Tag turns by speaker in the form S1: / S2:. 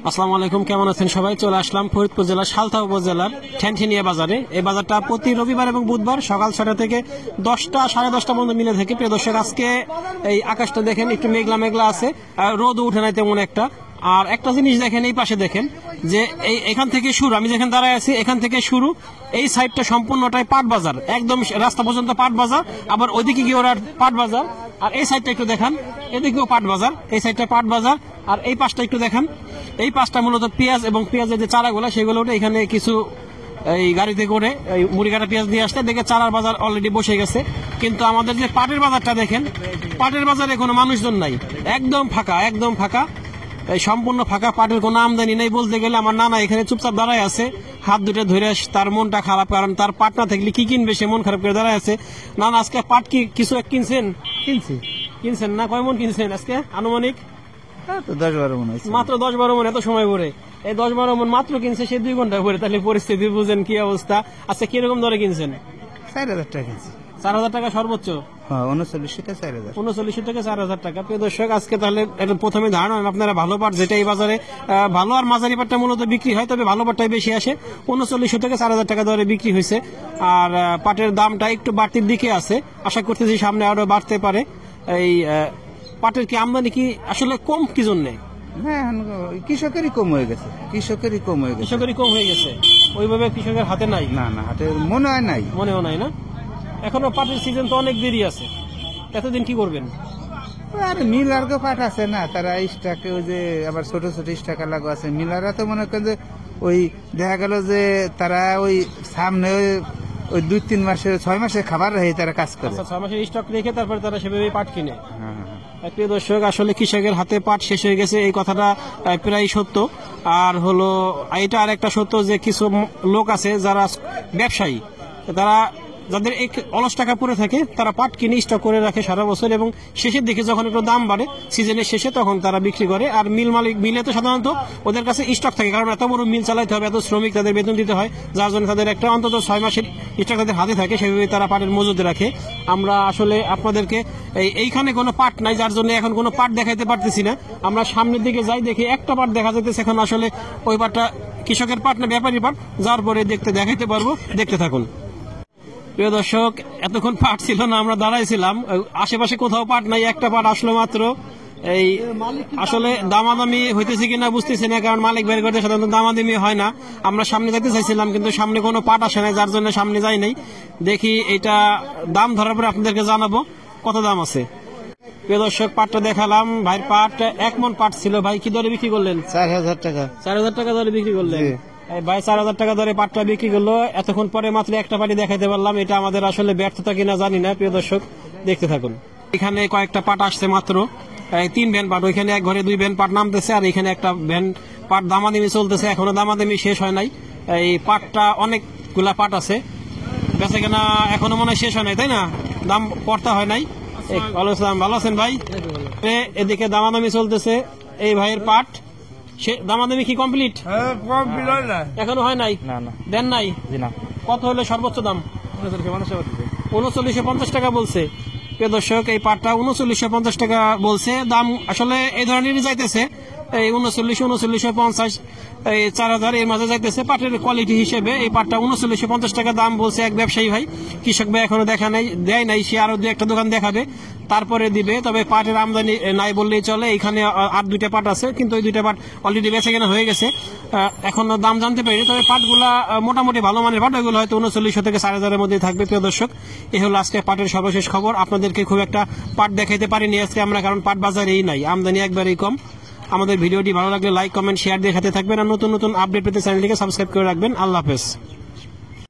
S1: আসসালামু আলাইকুম, কেমন আছেন সবাই? চলে আসলাম ফরিদপুর জেলার সালথা উপজেলার ঠ্যানঠেনিয়া বাজারে। এই বাজারটা প্রতি রবিবার এবং বুধবার সকাল 6টা থেকে 10টা সাড়ে 10টা পর্যন্ত মিলে থাকে। প্রিয় দর্শক, আজকে এই আকাশটা দেখেন একটু মেঘলা মেঘলা আছে, রোদও উঠে নাই তেমন একটা। আর একটা জিনিস দেখেন, এই পাশে দেখেন যে এখান থেকে শুরু, আমি যেখানে দাঁড়ায় আছি এখান থেকে শুরু, এই সাইডটা সম্পূর্ণটাই পাট বাজার, একদম রাস্তা পর্যন্ত পাট বাজার। আবার ওইদিকে গিয়ে ওরা পাট বাজার। আর এই সাইডটা একটু দেখান, এদিকেও পাট বাজার, এই সাইডটা পাট বাজার। আর এই পাশটা একটু দেখান, এই পাশটা মূলত পেঁয়াজ এবং পেঁয়াজের যে চারাগুলো সেগুলো ওঠে এখানে কিছু এই গাড়িতে করে এই মুড়ি কাটা পেঁয়াজ নিয়ে আসতে দেখে চারার বাজার অলরেডি বসে গেছে। কিন্তু আমাদের যে পাটের বাজারটা দেখেন, পাটের বাজারে কোনো মানুষজন নাই, একদম ফাঁকা, একদম ফাঁকা, এই সম্পূর্ণ ফাঁকা। পাটের কোনো আমদানি নেই বলতে গেলে। আমার নানা এখানে চুপচাপ দাঁড়ায় আছে, হাত দুটো ধরে, তার মনটা খারাপ, কারণ তার পাট না থাকলে কি কিনবে, সে মন খারাপ করে দাঁড়ায় আছে। নানা, আজকে পাট কি কিছু কিনছেন? কিনছেন না? কয় মন কিনছেন আজকে আনুমানিক?
S2: 10-12 মন।
S1: মাত্র 10-12 মন? এত সময় ভরে এই 10-12 মন মাত্র কিনছে সে 2 ঘন্টা ভরে। তাহলে পরিস্থিতি বুঝেন কি অবস্থা। আচ্ছা, কিরকম দরে কিনছেন?
S2: 4,000 টাকা কিনছি।
S1: 4,000 টাকা সর্বোচ্চ?
S2: হ্যাঁ, 39 থেকে 4,000।
S1: 39 থেকে 4,000 টাকা। প্রিয় দর্শক, আজকে তাহলে প্রথমে ধারণা আপনারা ভালো পাট, যেটা এই বাজারে ভালো আর মাঝারি পাটটা মূলত বিক্রি হয়, তবে ভালো পাটটাই বেশি আসে। 39 থেকে 4,000 টাকা দরে বিক্রি হয়েছে। আর পাটের দামটা একটু বাড়তির দিকে আছে, আশা করতেছি সামনে আরো বাড়তে পারে। এই পাটের কি আমদানি কি আসলে কম কি জন্যে?
S2: হ্যাঁ, কৃষকেরই কম হয়ে গেছে, কৃষকেরই কম হয়ে গেছে।
S1: ওইভাবে কৃষকের হাতে নাই?
S2: না, হাতে মনে হয় নাই,
S1: মনেও নাই না। এখনো পাটের সিজন তো অনেক দেরি আছে, এতদিন কি করবেন?
S2: আর মিলারকে পাট আছে না, তারা স্টাকে ওই যে আবার ছোট ছোট স্টাকা লাগু আছে। মিলাররা তো মনে করেন যে ওই দেখা গেল যে তারা ওই সামনে ওই 2-3 মাসে 6 মাসে খাবার রেখে তারা কাজ করে।
S1: 6 মাসের স্টক রেখে তারপরে তারা সেভাবে পাট কিনে।
S2: হ্যাঁ।
S1: প্রিয় দর্শক, আসলে কৃষকের হাতে পাট শেষ হয়ে গেছে, এই কথাটা প্রায় সত্য। আর হলো এটা আর একটা সত্য যে কিছু লোক আছে যারা ব্যবসায়ী, তারা যাদের এক অলস টাকা পড়ে থাকে, তারা পাট কিনে স্টক করে রাখে সারা বছর, এবং শেষের দিকে যখন একটু দাম বাড়ে সিজনের শেষে, তখন তারা বিক্রি করে। আর মিলে তো সাধারণত ওদের কাছে স্টক থাকে, কারণ এত বড় মিল চালাইতে হবে, এত শ্রমিক তাদের বেতন দিতে হয়, যার জন্য তাদের একটা অন্তত 6 মাসের স্টক তাদের হাতে থাকে, সেভাবে তারা পাটের মজুদ রাখে। আমরা আসলে আপনাদেরকে এইখানে কোনো পাট নাই, যার জন্য এখন কোনো পাট দেখাইতে পারতেছি না। আমরা সামনের দিকে যাই, দেখি একটা পাট দেখা যাইতেছে। এখন আসলে ওই পাটটা কৃষকের পাট না ব্যাপারী পাট, যার পরে দেখাইতে পারবো, দেখতে থাকুন। প্রিয় দর্শক, এতক্ষণ পাট ছিল না, আমরা দাঁড়াইছিলাম, আশেপাশে কোথাও পাট নাই, একটা পাট আসলো মাত্র। এই আসলে দামাদামি হইতেছে কিনা বুঝতেছি না, কারণ মালিক বের করতে সাধারণত দামাদামি হয় না। আমরা সামনে যেতে চাইছিলাম, কিন্তু সামনে কোনো পাট আসে নাই, যার জন্য সামনে যাই নাই। দেখি এটা দাম ধরার পরে আপনাদেরকে জানাবো কত দাম আছে। প্রিয় দর্শক, পাটটা দেখালাম, ভাইয়ের পাট 1 মন পাট ছিল। ভাই কি দরে বিক্রি করলেন?
S2: 4,000 টাকা।
S1: 4,000 টাকা দরে বিক্রি করলেন? ভাই 4,000 টাকা দরে পাটটা বিক্রি করলো। এতক্ষণ পরে মাত্র একটা পাটি দেখাইতে পারলাম, এটা আমাদের আসলে ব্যর্থতা কিনা জানি না। প্রিয় দর্শক, দেখতে থাকুন। এখানে কয়েকটা পাট আসছে মাত্র, 3 ভ্যান পাট, ওইখানে এক ঘরে 2 ভ্যান পাট নামতেছে, আর এখানে একটা ভ্যান পাট দামাদামি চলতেছে, এখনো দামাদামি শেষ হয় নাই। এই পাটটা অনেকগুলা পাট আছে, বেচা কেনা এখনো মনে হয় শেষ হয় নাই, তাই না? দাম পড়তা হয় নাই। ভালো আছেন ভাই? এদিকে দামাদামি চলতেছে, এই ভাইয়ের পাট দামাদামি কি কমপ্লিট? এখনো হয় নাই? দেন নাই? কত হলো সর্বোচ্চ দাম? 3950 টাকা বলছে। প্রিয় দর্শক, এই পাটটা 3950 টাকা বলছে দাম। আসলে এই ধরনেরই যাইতেছে, এই 3950, এই 4,000 এর মাঝে যাইতেছে। পাটের কোয়ালিটি হিসেবে এই পাটটা 3950 টাকা দাম বলছে এক ব্যবসায়ী ভাই। কৃষক ভাই এখনো দেয় নাই, সে আরো 2-1টা দোকান দেখাবে, তারপরে দিবে। তবে পাটের আমদানি নাই বললেই চলে। এখানে আর 2টা পাট আছে, কিন্তু ওই 2টা পাট অলরেডি বেচা কেনা হয়ে গেছে, এখনো দাম জানতে পারি। তবে পাটগুলা মোটামুটি ভালো মানের পাট, ওইগুলো হয়তো 3900 থেকে 4,000-এর মধ্যে থাকবে। প্রিয় দর্শক, এই হলো আজকে পাটের সর্বশেষ খবর। আপনাদেরকে খুব একটা পাট দেখাইতে পারিনি আজকে আমরা, কারণ পাট বাজারেই নাই, আমদানি একবারেই কম। আমাদের ভিডিওটি ভালো লাগলে লাইক, কমেন্ট, শেয়ার দিয়ে সাথে থাকবেন, আর নতুন নতুন আপডেট পেতে চ্যানেলটিকে সাবস্ক্রাইব করে রাখবেন। আল্লাহ হাফেজ।